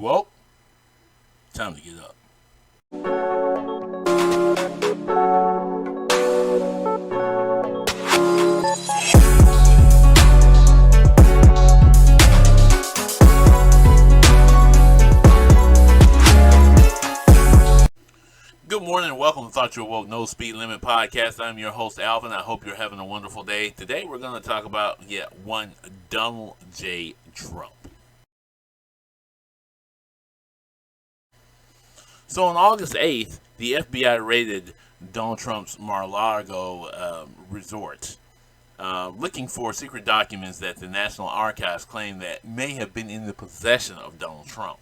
woke? Time to get up. Good morning and welcome to Thought You Awoke No Speed Limit Podcast. I'm your host, Alvin. I hope you're having a wonderful day. Today we're going to talk about one Donald J. Trump. So on August 8th, the FBI raided Donald Trump's Mar-a-Largo resort, looking for secret documents that the National Archives claim that may have been in the possession of Donald Trump.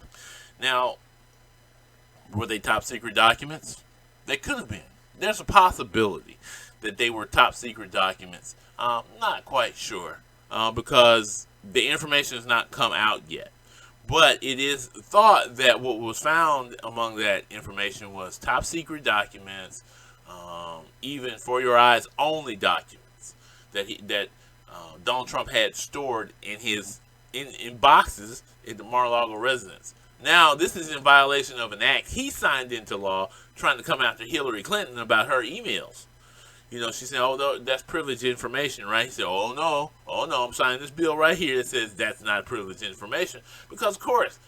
Now, were they top secret documents? They could have been. There's a possibility that they were top secret documents. Not quite sure because the information has not come out yet. But it is thought that what was found among that information was top secret documents, even for your eyes only documents that Donald Trump had stored in boxes in the Mar-a-Lago residence. Now, this is in violation of an act he signed into law trying to come after Hillary Clinton about her emails. You know, she said, oh, that's privileged information, right? He said, oh, no, I'm signing this bill right here that says that's not privileged information. Because, of course,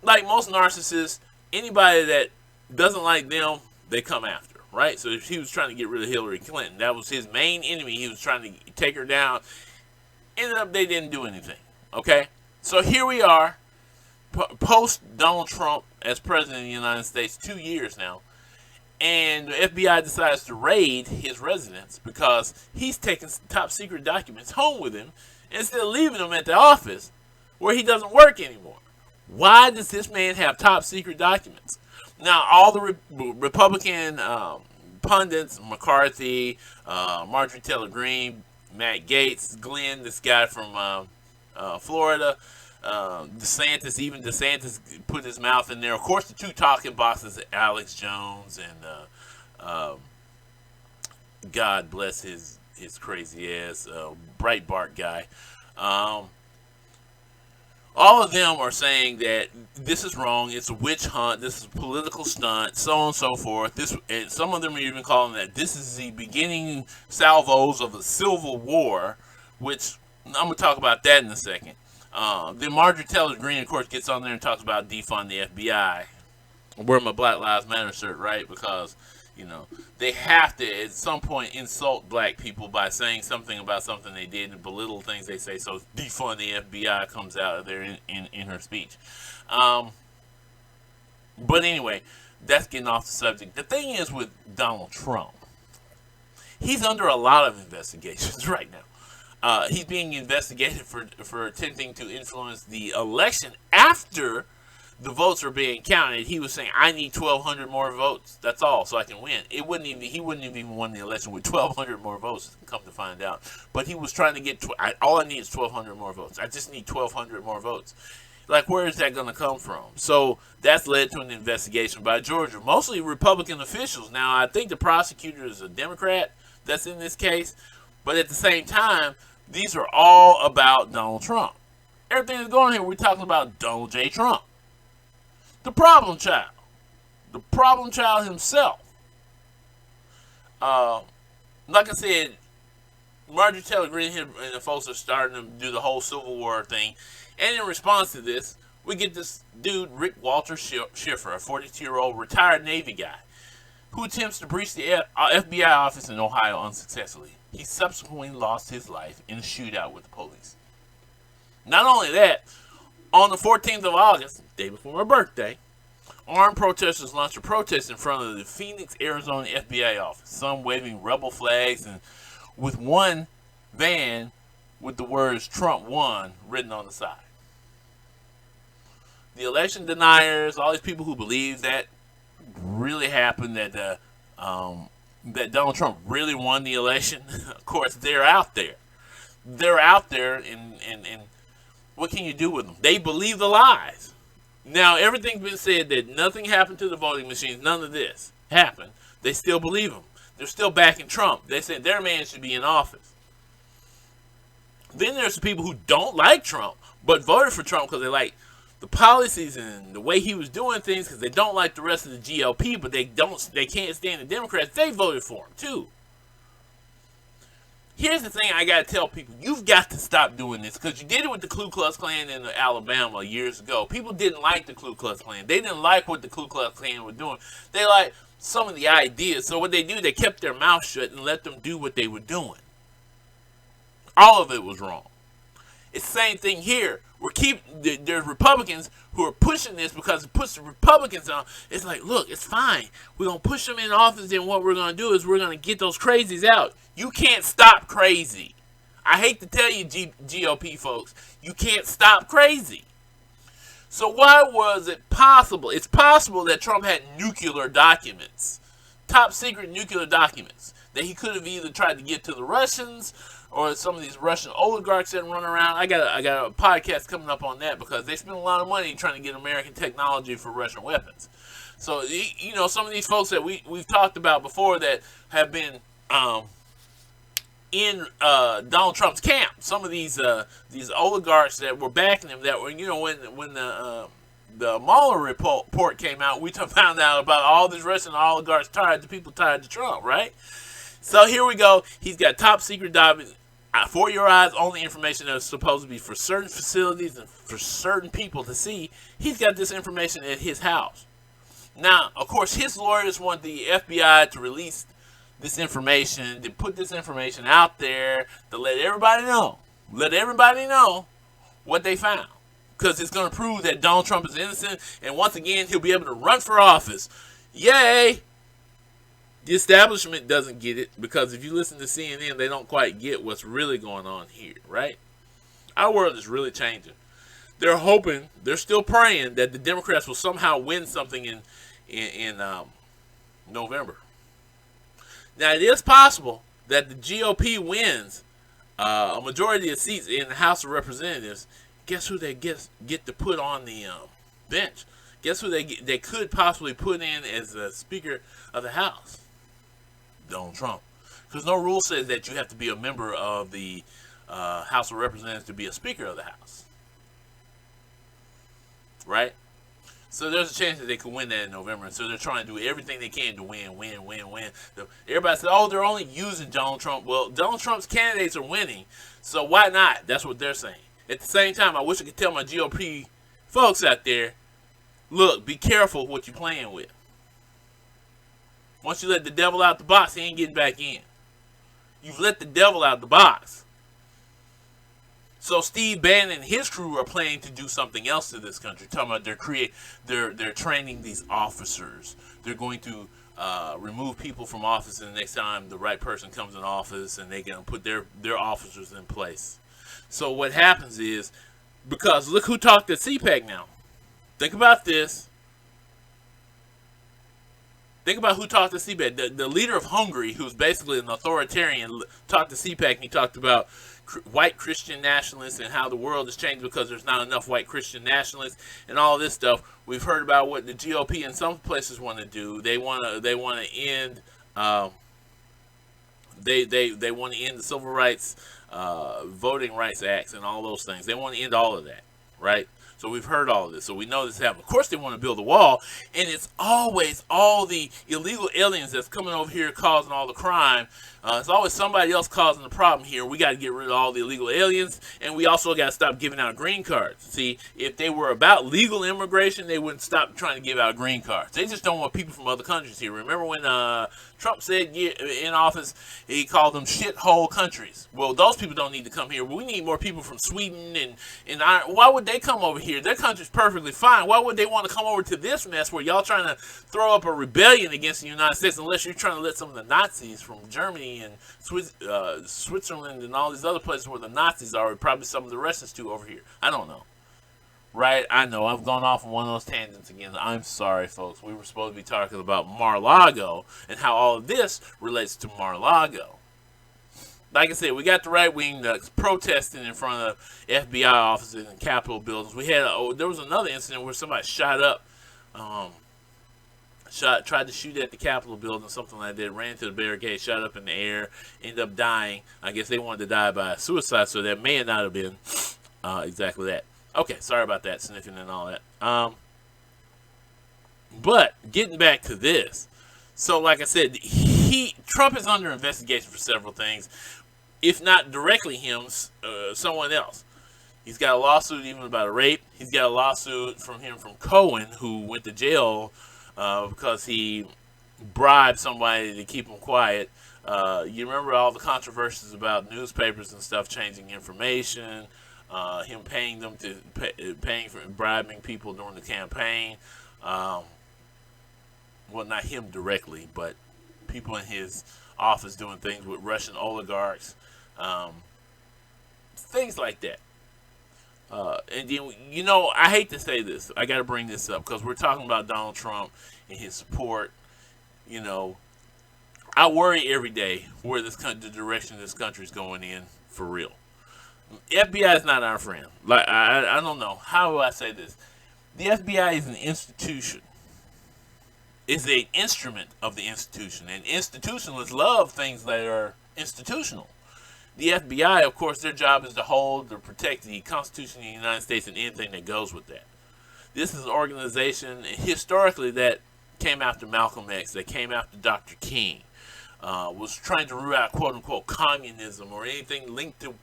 like most narcissists, anybody that doesn't like them, they come after, right? So if he was trying to get rid of Hillary Clinton, that was his main enemy. He was trying to take her down. Ended up, they didn't do anything, okay? So here we are. Post Donald Trump as president of the United States, 2 years now, and the FBI decides to raid his residence because he's taking top secret documents home with him instead of leaving them at the office where he doesn't work anymore. Why does this man have top secret documents? Now, all the Republican pundits, McCarthy, Marjorie Taylor Greene, Matt Gaetz, Glenn, this guy from Florida, DeSantis put his mouth in there. Of course, the two talking boxes, Alex Jones and God bless his crazy ass Breitbart guy. All of them are saying that this is wrong. It's a witch hunt. This is a political stunt, so on and so forth. And some of them are even calling that this is the beginning salvos of a civil war, which I'm going to talk about that in a second. Then Marjorie Taylor Greene, of course, gets on there and talks about defund the FBI. I'm wearing my Black Lives Matter shirt, right? Because, you know, they have to, at some point, insult black people by saying something about something they did and belittle things they say. So defund the FBI comes out of there in her speech. But anyway, that's getting off the subject. The thing is with Donald Trump, he's under a lot of investigations right now. He's being investigated for attempting to influence the election after the votes are being counted. He was saying, I need 1,200 more votes. That's all, so I can win. He wouldn't have even won the election with 1,200 more votes, come to find out. But he was trying to get, all I need is 1,200 more votes. I just need 1,200 more votes. Like, where is that going to come from? So that's led to an investigation by Georgia, mostly Republican officials. Now, I think the prosecutor is a Democrat that's in this case. But at the same time, these are all about Donald Trump. Everything that's going on here, we're talking about Donald J. Trump. The problem child. The problem child himself. Like I said, Marjorie Taylor Greene and the folks are starting to do the whole Civil War thing. And in response to this, we get this dude, Rick Walter Schiffer, a 42-year-old retired Navy guy, who attempts to breach the FBI office in Ohio unsuccessfully. He subsequently lost his life in a shootout with the police. Not only that, on the 14th of August, the day before my birthday, armed protesters launched a protest in front of the Phoenix, Arizona FBI office, some waving rebel flags and with one van with the words Trump won written on the side. The election deniers, all these people who believe that really happened, that Donald Trump really won the election, of course, they're out there. They're out there, and what can you do with them? They believe the lies. Now, everything's been said that nothing happened to the voting machines, none of this happened. They still believe them. They're still backing Trump. They said their man should be in office. Then there's the people who don't like Trump, but voted for Trump because they like the policies and the way he was doing things, because they don't like the rest of the GOP, but they can't stand the Democrats. They voted for him too. Here's the thing I gotta tell people: you've got to stop doing this, because you did it with the Ku Klux Klan in Alabama years ago. People didn't like the Ku Klux Klan. They didn't like what the Ku Klux Klan were doing. They liked some of the ideas. So what they do, they kept their mouth shut and let them do what they were doing. All of it was wrong. It's the same thing here. There's Republicans who are pushing this because it puts the Republicans on. It's like, look, it's fine. We're going to push them in office, and what we're going to do is we're going to get those crazies out. You can't stop crazy. I hate to tell you, GOP folks, you can't stop crazy. So why was it possible? It's possible that Trump had nuclear documents, top secret nuclear documents, that he could have either tried to get to the Russians or some of these Russian oligarchs that run around. I got a podcast coming up on that, because they spend a lot of money trying to get American technology for Russian weapons. So, you know, some of these folks that we've talked about before that have been in Donald Trump's camp. Some of these oligarchs that were backing him, that were, you know, when the Mueller report came out, we found out about all these Russian oligarchs tied to Trump, right? So here we go. He's got top secret documents, for your eyes only information that is supposed to be for certain facilities and for certain people to see. He's got this information at his house. Now, of course, his lawyers want the FBI to release this information, to put this information out there, to let everybody know what they found, because it's going to prove that Donald Trump is innocent, and once again, he'll be able to run for office. Yay! The establishment doesn't get it, because if you listen to CNN, they don't quite get what's really going on here, right? Our world is really changing. They're hoping, they're still praying that the Democrats will somehow win something in November. Now, it is possible that the GOP wins a majority of seats in the House of Representatives. Guess who they get to put on the bench? Guess who they could possibly put in as the Speaker of the House? Donald Trump. Because no rule says that you have to be a member of the House of Representatives to be a Speaker of the House. Right? So there's a chance that they could win that in November. And so they're trying to do everything they can to win. Everybody said, oh, they're only using Donald Trump. Well, Donald Trump's candidates are winning, so why not? That's what they're saying. At the same time, I wish I could tell my GOP folks out there, look, be careful what you're playing with. Once you let the devil out the box, he ain't getting back in. You've let the devil out the box. So Steve Bannon and his crew are planning to do something else to this country. Talking about they're training these officers. They're going to remove people from office, and the next time the right person comes in office, and they're going to put their officers in place. So what happens is, because look who talked at CPAC now. Think about this. Think about who talked to CPAC. The leader of Hungary, who's basically an authoritarian, talked to CPAC, and he talked about white Christian nationalists and how the world has changed because there's not enough white Christian nationalists and all this stuff. We've heard about what the GOP in some places want to do. They want to end they want to end the Civil Rights Voting Rights Acts and all those things. They want to end all of that, right? So we've heard all of this. So we know this happened. Of course they want to build a wall, and it's always all the illegal aliens that's coming over here causing all the crime. It's always somebody else causing the problem here. We got to get rid of all the illegal aliens, and we also got to stop giving out green cards. See, if they were about legal immigration, they wouldn't stop trying to give out green cards. They just don't want people from other countries here. Remember when Trump said in office, he called them shithole countries. Well, those people don't need to come here. We need more people from Sweden and Ireland. Why would they come over here? Their country's perfectly fine. Why would they want to come over to this mess where y'all trying to throw up a rebellion against the United States, unless you're trying to let some of the Nazis from Germany and Switzerland and all these other places where the Nazis are, probably some of the Russians too over here. I don't know. Right? I know. I've gone off on one of those tangents again. I'm sorry, folks. We were supposed to be talking about Mar-a-Largo and how all of this relates to Mar-a-Largo. Like I said, we got the right wing protesting in front of FBI offices and Capitol buildings. We had there was another incident where somebody shot up, tried to shoot at the Capitol building, something like that. Ran into the barricade, shot up in the air, ended up dying. I guess they wanted to die by suicide, so that may not have been exactly that. Okay, sorry about that, sniffing and all that. But getting back to this, so like I said, Trump is under investigation for several things, if not directly him, someone else. He's got a lawsuit even about a rape. He's got a lawsuit from Cohen, who went to jail because he bribed somebody to keep him quiet. You remember all the controversies about newspapers and stuff changing information, him paying them paying for bribing people during the campaign. Well, not him directly, but people in his office doing things with Russian oligarchs, things like that. And then, I hate to say this. I got to bring this up because we're talking about Donald Trump and his support. You know, I worry every day where the direction this country is going in for real. FBI is not our friend. Like I don't know how do I say this. The FBI is an institution. Is an instrument of the institution, and institutionalists love things that are institutional. The FBI, of course, their job is to hold or protect the Constitution of the United States and anything that goes with that. This is an organization historically that came after Malcolm X, that came after Dr. King, was trying to root out quote unquote communism or anything linked to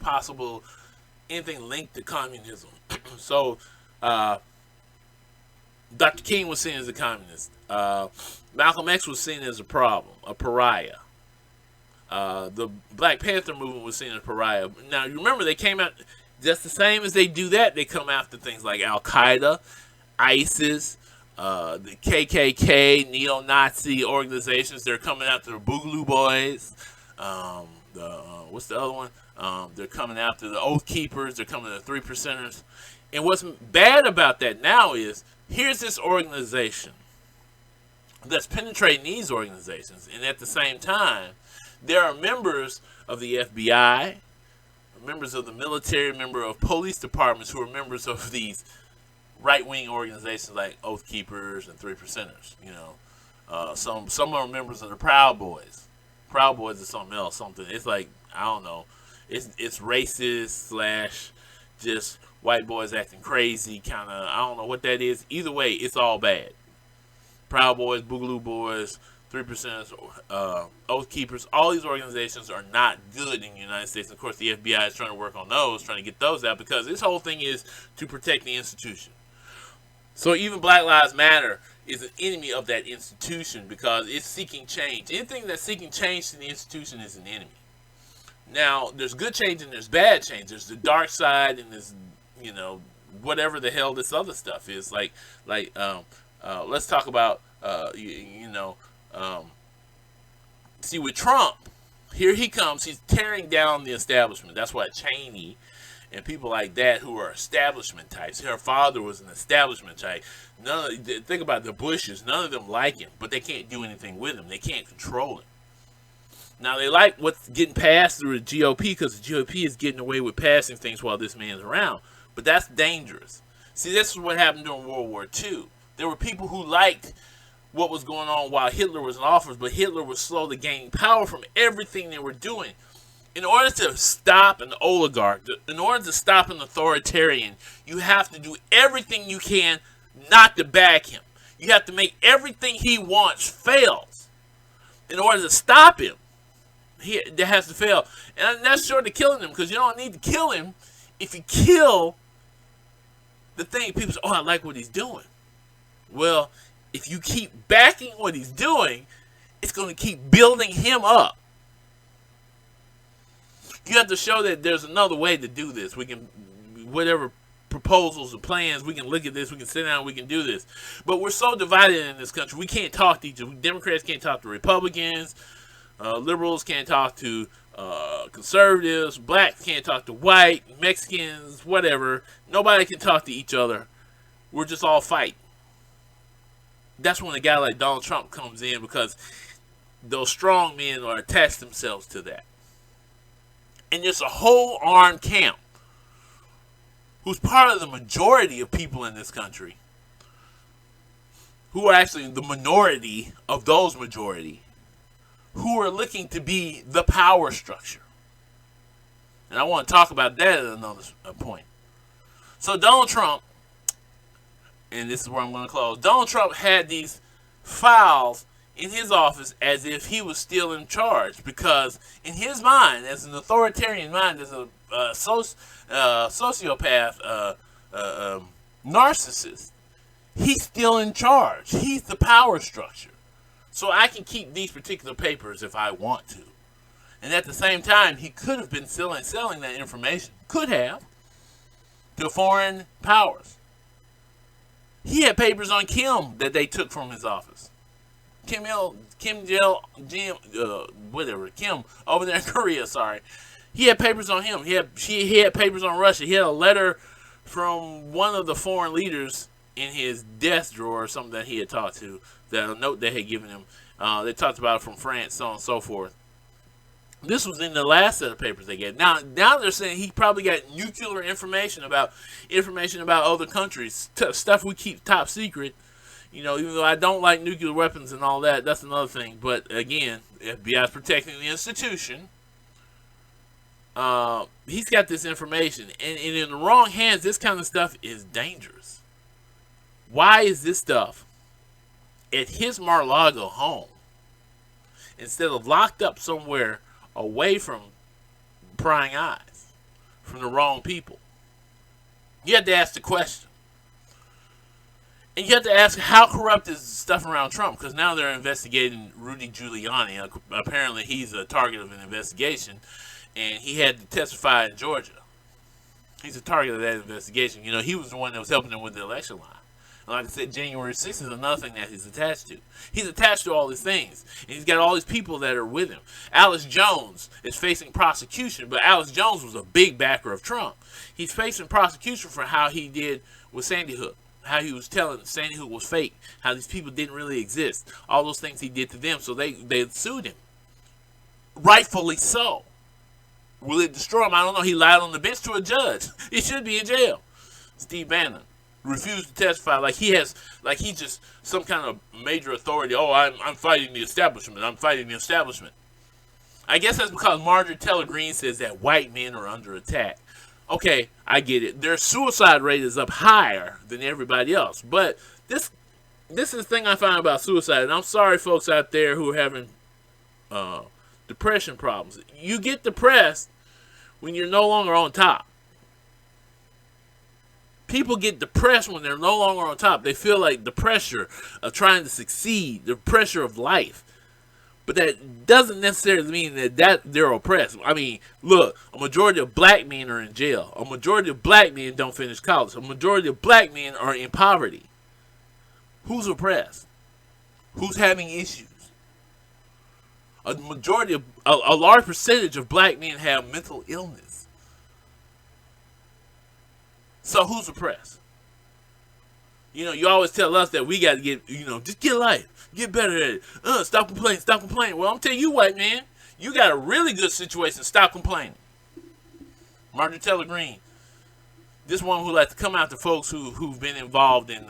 communism. So Dr. King was seen as a communist. Malcolm X was seen as a problem, a pariah. The Black Panther movement was seen as a pariah. Now, you remember, they came out just the same as they do that. They come after things like Al Qaeda, ISIS, the KKK, neo-Nazi organizations. They're coming after the Boogaloo Boys. What's the other one? They're coming after the Oath Keepers. They're coming after the 3%ers. And what's bad about that now is, here's this organization that's penetrating these organizations, and at the same time, there are members of the FBI, members of the military, members of police departments who are members of these right-wing organizations like Oath Keepers and 3%ers. Some are members of the Proud Boys. Proud Boys is something else. It's like, I don't know. It's racist / just white boys acting crazy kind of. I don't know what that is. Either way, it's all bad. Proud Boys, Boogaloo Boys, 3%ers, Oath Keepers, all these organizations are not good in the United States. Of course, the FBI is trying to work on those, trying to get those out, because this whole thing is to protect the institution. So even Black Lives Matter is an enemy of that institution because it's seeking change. Anything that's seeking change to the institution is an enemy. Now, there's good change and there's bad change. There's the dark side and there's, whatever the hell this other stuff is. Let's talk about, see, with Trump, here he comes. He's tearing down the establishment. That's why Cheney and people like that who are establishment types. Her father was an establishment type. Think about the Bushes. None of them like him, but they can't do anything with him. They can't control him. Now, they like what's getting passed through the GOP because the GOP is getting away with passing things while this man's around. But that's dangerous. See, this is what happened during World War II. There were people who liked what was going on while Hitler was in office, but Hitler was slowly gaining power from everything they were doing. In order to stop an oligarch, in order to stop an authoritarian, you have to do everything you can not to back him. You have to make everything he wants fails. In order to stop him, that has to fail. And that's short of killing him, because you don't need to kill him. If you kill the thing, people say, oh, I like what he's doing. Well, if you keep backing what he's doing, it's going to keep building him up. You have to show that there's another way to do this. We can, whatever proposals or plans, we can look at this, we can sit down, we can do this. But we're so divided in this country, we can't talk to each other. Democrats can't talk to Republicans. Liberals can't talk to conservatives. Blacks can't talk to white. Mexicans, whatever. Nobody can talk to each other. We're just all fighting. That's when a guy like Donald Trump comes in, because those strong men are attached themselves to that. And there's a whole armed camp who's part of the majority of people in this country, who are actually the minority of those majority, who are looking to be the power structure. And I want to talk about that at another point. So Donald Trump, and this is where I'm going to close, Donald Trump had these files in his office as if he was still in charge, because in his mind, as an authoritarian mind, as a sociopath, narcissist, he's still in charge. He's the power structure. So I can keep these particular papers if I want to. And at the same time, he could have been selling that information, could have, to foreign powers. He had papers on Kim that they took from his office. Kim over there in Korea, sorry. He had papers on him. He had papers on Russia. He had a letter from one of the foreign leaders in his desk drawer or something that he had talked to, that a note they had given him. They talked about it from France, so on and so forth. This was in the last set of papers they gave. Now they're saying he probably got nuclear information about other countries, stuff we keep top secret. You know, even though I don't like nuclear weapons and all that, that's another thing. But again, FBI is protecting the institution. He's got this information, and in the wrong hands, this kind of stuff is dangerous. Why is this stuff at his Mar-a-Largo home instead of locked up somewhere away from prying eyes from the wrong people? You have to ask the question. And you have to ask, how corrupt is stuff around Trump? Because now they're investigating Rudy Giuliani. Apparently he's a target of an investigation, and he had to testify in Georgia. He's a target of that investigation. You know, he was the one that was helping them with the election line. And like I said, January 6th is another thing that he's attached to. He's attached to all these things. And he's got all these people that are with him. Alex Jones is facing prosecution, but Alex Jones was a big backer of Trump. He's facing prosecution for how he did with Sandy Hook. How he was telling Sandy Hook was fake. How these people didn't really exist. All those things he did to them. So they sued him. Rightfully so. Will it destroy him? I don't know. He lied on the bench to a judge. He should be in jail. Steve Bannon refused to testify like he's just some kind of major authority. Oh, I'm fighting the establishment. I'm fighting the establishment. I guess that's because Marjorie Taylor Greene says that white men are under attack. Okay, I get it. Their suicide rate is up higher than everybody else. But this is the thing I find about suicide. And I'm sorry, folks out there who are having depression problems. You get depressed when you're no longer on top. People get depressed when they're no longer on top. They feel like the pressure of trying to succeed, the pressure of life. But that doesn't necessarily mean that they're oppressed. I mean, look, a majority of black men are in jail. A majority of black men don't finish college. A majority of black men are in poverty. Who's oppressed? Who's having issues? A large percentage of black men have mental illness. So who's oppressed? You know, you always tell us that we got to get, just get life. Get better at it. Stop complaining. Stop complaining. Well, I'm telling you, white man, you got a really good situation. Stop complaining. Marjorie Taylor Greene, this one who likes to come out to folks who've been involved in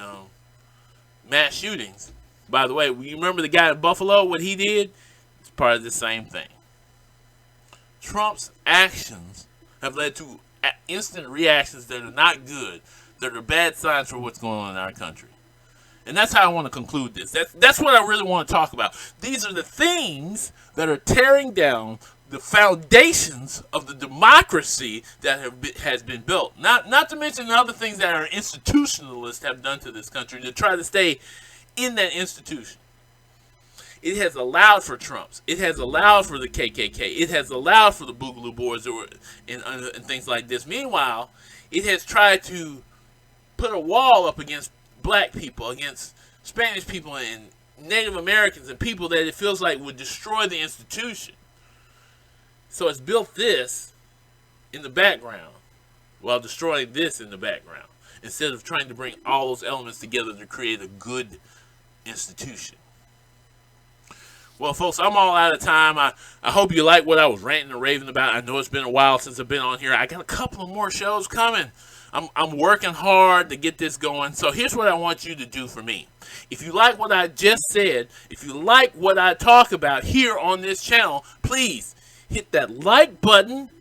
mass shootings. By the way, you remember the guy in Buffalo, what he did? It's part of the same thing. Trump's actions have led to instant reactions that are not good, that are bad signs for what's going on in our country. And that's how I want to conclude this. That's what I really want to talk about. These are the things that are tearing down the foundations of the democracy that has been built. Not to mention the other things that our institutionalists have done to this country to try to stay in that institution. It has allowed for Trumps. It has allowed for the KKK. It has allowed for the Boogaloo Boys and things like this. Meanwhile, it has tried to put a wall up against black people, against Spanish people and Native Americans and people that it feels like would destroy the institution. So it's built this in the background while destroying this in the background, instead of trying to bring all those elements together to create a good institution. Well, folks, I'm all out of time. I hope you like what I was ranting and raving about. I know it's been a while since I've been on here. I got a couple of more shows coming. I'm working hard to get this going. So here's what I want you to do for me. If you like what I just said, if you like what I talk about here on this channel, please hit that like button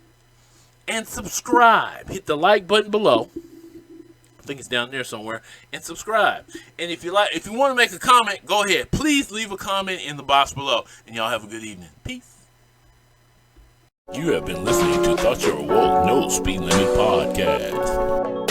and subscribe. Hit the like button below. I think it's down there somewhere, and subscribe. And if you want to make a comment, go ahead. Please leave a comment in the box below. And y'all have a good evening. Peace. You have been listening to Thought You're Woke, No Speed Limit Podcast.